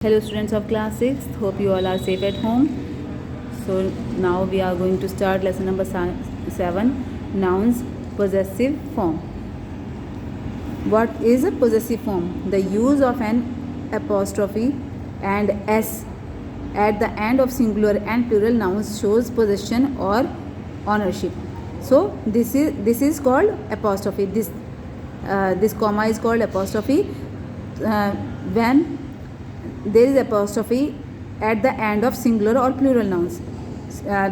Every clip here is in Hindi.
Hello students of class 6, hope you all are safe at home. So now we are going to start lesson number 7, nouns possessive form. What is a possessive form? The use of an apostrophe and s at the end of singular and plural nouns shows possession or ownership. So this is called apostrophe. This comma is called apostrophe when there is apostrophe at the end of singular or plural nouns.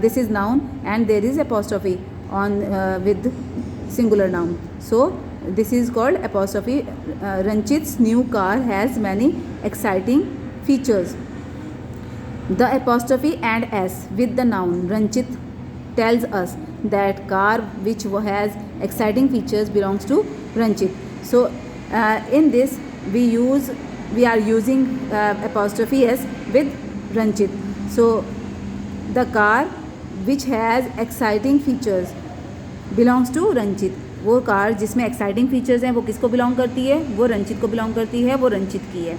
This is noun and there is apostrophe on with singular noun. So this is called apostrophe. Ranchit's new car has many exciting features. The apostrophe and s with the noun Ranchit tells us that car which has exciting features belongs to Ranchit. So in this we are using apostrophe s with Ranchit. So the car which has exciting features belongs to Ranchit. वो कार जिसमें एक्साइटिंग फीचर्स हैं वो किसको बिलोंग करती है? वो रंचित को बिलोंग करती है, वो रंचित की है.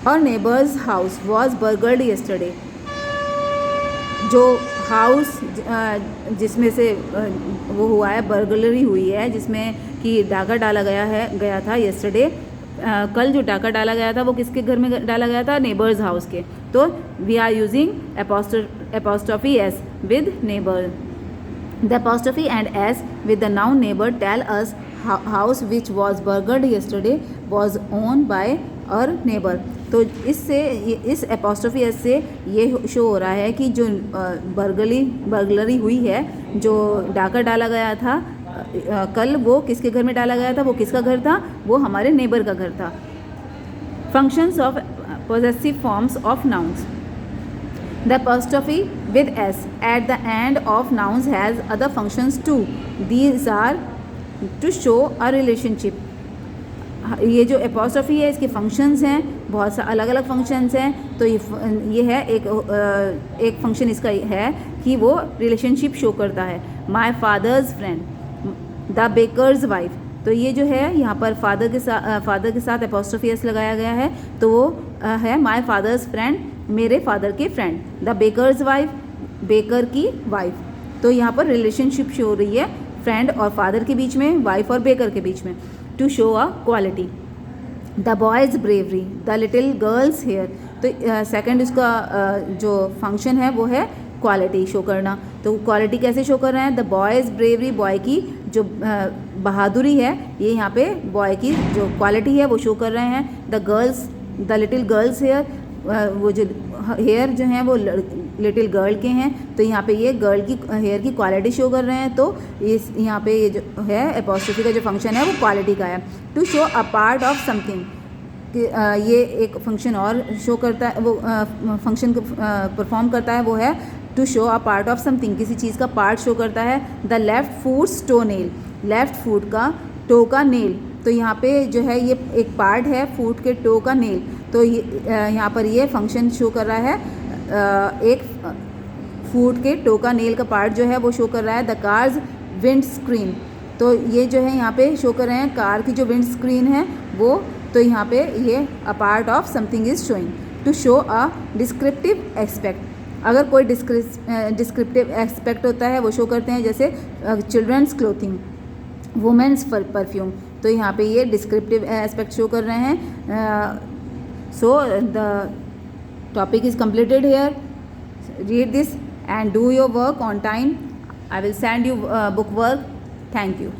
और नेबर्स हाउस वॉज बर्गर्ड येस्टरडे. जो हाउस जिसमें से वो हुआ है, बर्गलरी हुई है, जिसमें कि डाका डाला गया था येस्टरडे. कल जो डाका डाला गया था वो किसके घर में डाला गया था? नेबर्स हाउस के. तो we are using apostrophe s with neighbor. The apostrophe and s with the noun neighbor tell us house which was burgled yesterday was owned by our neighbor. तो इससे इस apostrophe s से ये शो हो रहा है कि जो बर्गलरी हुई है, जो डाका डाला गया था कल, वो किसके घर में डाला गया था? वो किसका घर था? वो हमारे नेबर का घर था. Functions of possessive forms of nouns. The apostrophe with s at the end of nouns has other functions too. These are to show a relationship. ये जो apostrophe है इसके फंक्शंस हैं, बहुत सा अलग अलग फंक्शंस हैं. तो ये है एक फंक्शन इसका है कि वो रिलेशनशिप शो करता है. My father's friend, the baker's wife. तो ये जो है यहाँ पर फादर के साथ apostrophe s लगाया गया है. तो वो है माई फादर्स फ्रेंड, मेरे फादर के friend. The baker's wife, baker की वाइफ. तो यहाँ पर रिलेशनशिप शो हो रही है फ्रेंड और फादर के बीच में, वाइफ और बेकर के बीच में. To show a quality. The boy's bravery, the little girl's hair. तो सेकंड इसका जो फंक्शन है वो है क्वालिटी शो करना. तो क्वालिटी कैसे शो कर रहे हैं? द बॉयज़ ब्रेवरी, बॉय की जो बहादुरी है, ये यहाँ पे बॉय की जो क्वालिटी है वो शो कर रहे हैं. The girl's, the little girl's hair, वो जो हेयर जो हैं वो लिटिल गर्ल के हैं. तो यहाँ पे ये गर्ल की हेयर की क्वालिटी शो कर रहे हैं. तो इस यहाँ पे ये जो है apostrophe का जो फंक्शन है वो क्वालिटी का है. To show a part of something, ये एक फंक्शन और शो करता है, वो फंक्शन परफॉर्म करता है, वो है to show a part of something. किसी चीज़ का पार्ट शो करता है. The left foot's toe nail, left foot का टो का नेल. तो यहाँ पे जो है ये एक पार्ट है फूट के टो का नेल. तो यहाँ पर ये फंक्शन शो कर रहा है, एक फूट के टो का नेल का पार्ट जो है वो शो कर रहा है. The cars wind screen. तो ये जो है यहाँ पे शो कर रहे हैं कार की जो विंड स्क्रीन है वो. तो यहाँ पे ये a part of something is showing. To show a descriptive aspect. अगर कोई डिस्क्रिप्टिव एस्पेक्ट होता है वो शो करते हैं, जैसे चिल्ड्रंस क्लोथिंग, वुमेंस परफ्यूम. तो यहाँ पे ये डिस्क्रिप्टिव एस्पेक्ट शो कर रहे हैं. So the topic is completed here. Read this and do your work on time. I will send you book work. Thank you.